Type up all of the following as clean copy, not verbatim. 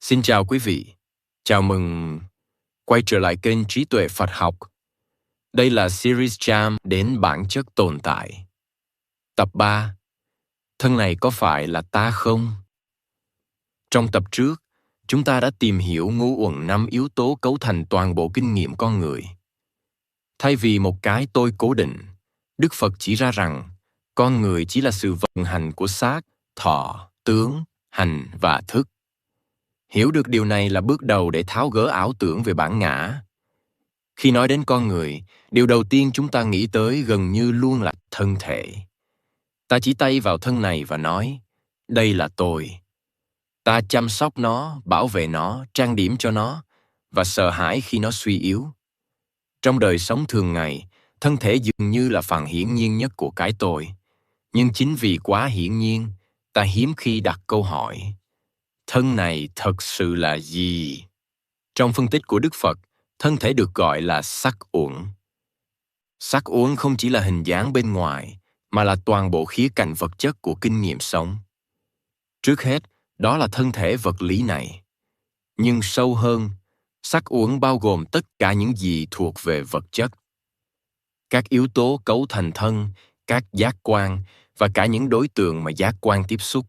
Xin chào quý vị. Chào mừng quay trở lại kênh Trí tuệ Phật học. Đây là series Jam đến bản chất tồn tại. Tập 3. Thân này có phải là ta không? Trong tập trước, chúng ta đã tìm hiểu ngũ uẩn 5 yếu tố cấu thành toàn bộ kinh nghiệm con người. Thay vì một cái tôi cố định, Đức Phật chỉ ra rằng con người chỉ là sự vận hành của xác, thọ, tướng, hành và thức. Hiểu được điều này là bước đầu để tháo gỡ ảo tưởng về bản ngã. Khi nói đến con người, điều đầu tiên chúng ta nghĩ tới gần như luôn là thân thể. Ta chỉ tay vào thân này và nói, đây là tôi. Ta chăm sóc nó, bảo vệ nó, trang điểm cho nó, và sợ hãi khi nó suy yếu. Trong đời sống thường ngày, thân thể dường như là phần hiển nhiên nhất của cái tôi. Nhưng chính vì quá hiển nhiên, ta hiếm khi đặt câu hỏi, thân này thật sự là gì? Trong phân tích của Đức Phật, thân thể được gọi là sắc uẩn. Sắc uẩn không chỉ là hình dáng bên ngoài, mà là toàn bộ khía cạnh vật chất của kinh nghiệm sống. Trước hết, đó là thân thể vật lý này. Nhưng sâu hơn, sắc uẩn bao gồm tất cả những gì thuộc về vật chất. Các yếu tố cấu thành thân, các giác quan và cả những đối tượng mà giác quan tiếp xúc.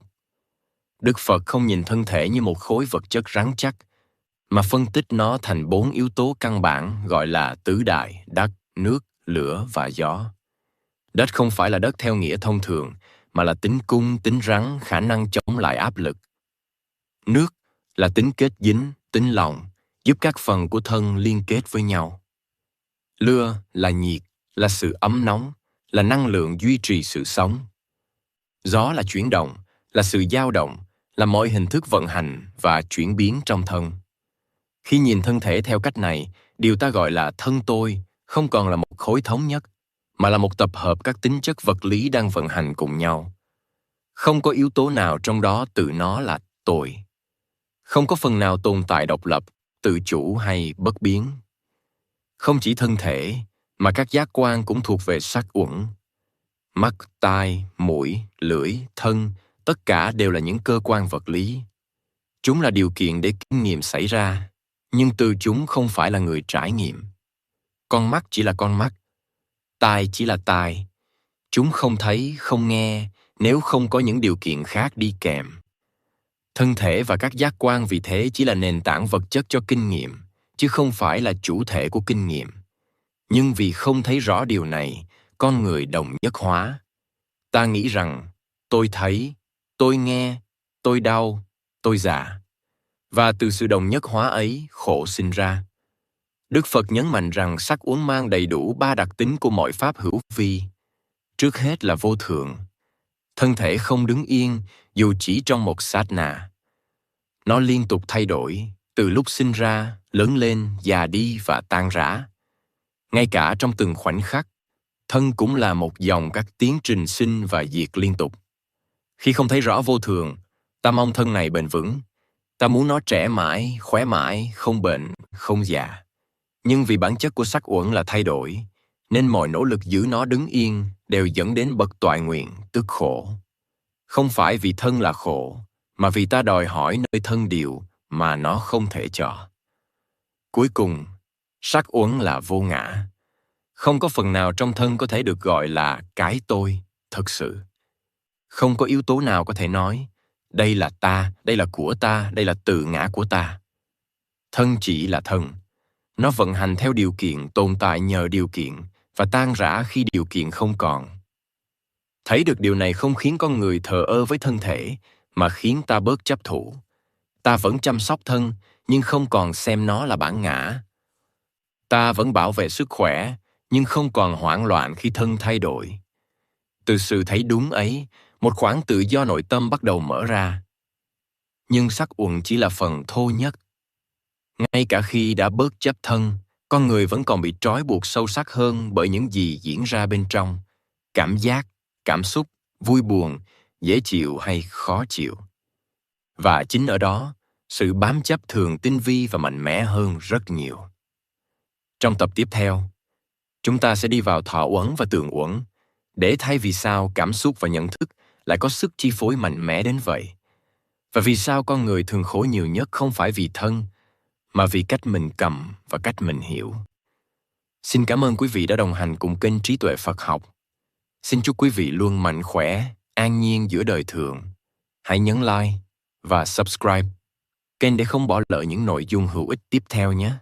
Đức Phật không nhìn thân thể như một khối vật chất rắn chắc, mà phân tích nó thành 4 yếu tố căn bản gọi là tứ đại: đất, nước, lửa và gió. Đất không phải là đất theo nghĩa thông thường, mà là tính cung, tính rắn, khả năng chống lại áp lực. Nước là tính kết dính, tính lỏng, giúp các phần của thân liên kết với nhau. Lửa là nhiệt, là sự ấm nóng, là năng lượng duy trì sự sống. Gió là chuyển động, là sự dao động, là mọi hình thức vận hành và chuyển biến trong thân. Khi nhìn thân thể theo cách này, điều ta gọi là thân tôi không còn là một khối thống nhất, mà là một tập hợp các tính chất vật lý đang vận hành cùng nhau. Không có yếu tố nào trong đó tự nó là tôi. Không có phần nào tồn tại độc lập, tự chủ hay bất biến. Không chỉ thân thể, mà các giác quan cũng thuộc về sắc uẩn. Mắt, tai, mũi, lưỡi, thân, tất cả đều là những cơ quan vật lý. Chúng là điều kiện để kinh nghiệm xảy ra, nhưng từ chúng không phải là người trải nghiệm. Con mắt chỉ là con mắt, tai chỉ là tai. Chúng không thấy, không nghe nếu không có những điều kiện khác đi kèm. Thân thể và các giác quan vì thế chỉ là nền tảng vật chất cho kinh nghiệm, chứ không phải là chủ thể của kinh nghiệm. Nhưng vì không thấy rõ điều này, con người đồng nhất hóa. Ta nghĩ rằng, tôi thấy, tôi nghe, tôi đau, tôi già. Và từ sự đồng nhất hóa ấy, khổ sinh ra. Đức Phật nhấn mạnh rằng sắc uẩn mang đầy đủ 3 đặc tính của mọi pháp hữu vi. Trước hết là vô thường. Thân thể không đứng yên dù chỉ trong một sát na. Nó liên tục thay đổi, từ lúc sinh ra, lớn lên, già đi và tan rã. Ngay cả trong từng khoảnh khắc, thân cũng là một dòng các tiến trình sinh và diệt liên tục. Khi không thấy rõ vô thường, ta mong thân này bền vững. Ta muốn nó trẻ mãi, khỏe mãi, không bệnh, không già. Nhưng vì bản chất của sắc uẩn là thay đổi, nên mọi nỗ lực giữ nó đứng yên đều dẫn đến bậc toại nguyện, tức khổ. Không phải vì thân là khổ, mà vì ta đòi hỏi nơi thân điều mà nó không thể cho. Cuối cùng, sắc uẩn là vô ngã. Không có phần nào trong thân có thể được gọi là cái tôi, thật sự. Không có yếu tố nào có thể nói, đây là ta, đây là của ta, đây là tự ngã của ta. Thân chỉ là thân. Nó vận hành theo điều kiện, tồn tại nhờ điều kiện, và tan rã khi điều kiện không còn. Thấy được điều này không khiến con người thờ ơ với thân thể, mà khiến ta bớt chấp thủ. Ta vẫn chăm sóc thân, nhưng không còn xem nó là bản ngã. Ta vẫn bảo vệ sức khỏe, nhưng không còn hoảng loạn khi thân thay đổi. Từ sự thấy đúng ấy, một khoảng tự do nội tâm bắt đầu mở ra. Nhưng sắc uẩn chỉ là phần thô nhất. Ngay cả khi đã bớt chấp thân, con người vẫn còn bị trói buộc sâu sắc hơn bởi những gì diễn ra bên trong. Cảm giác, cảm xúc, vui buồn, dễ chịu hay khó chịu. Và chính ở đó, sự bám chấp thường tinh vi và mạnh mẽ hơn rất nhiều. Trong tập tiếp theo, chúng ta sẽ đi vào thọ uẩn và tưởng uẩn, để thấy vì sao cảm xúc và nhận thức lại có sức chi phối mạnh mẽ đến vậy. Và vì sao con người thường khổ nhiều nhất không phải vì thân, mà vì cách mình cầm và cách mình hiểu. Xin cảm ơn quý vị đã đồng hành cùng kênh Trí Tuệ Phật Học. Xin chúc quý vị luôn mạnh khỏe, an nhiên giữa đời thường. Hãy nhấn like và subscribe kênh để không bỏ lỡ những nội dung hữu ích tiếp theo nhé.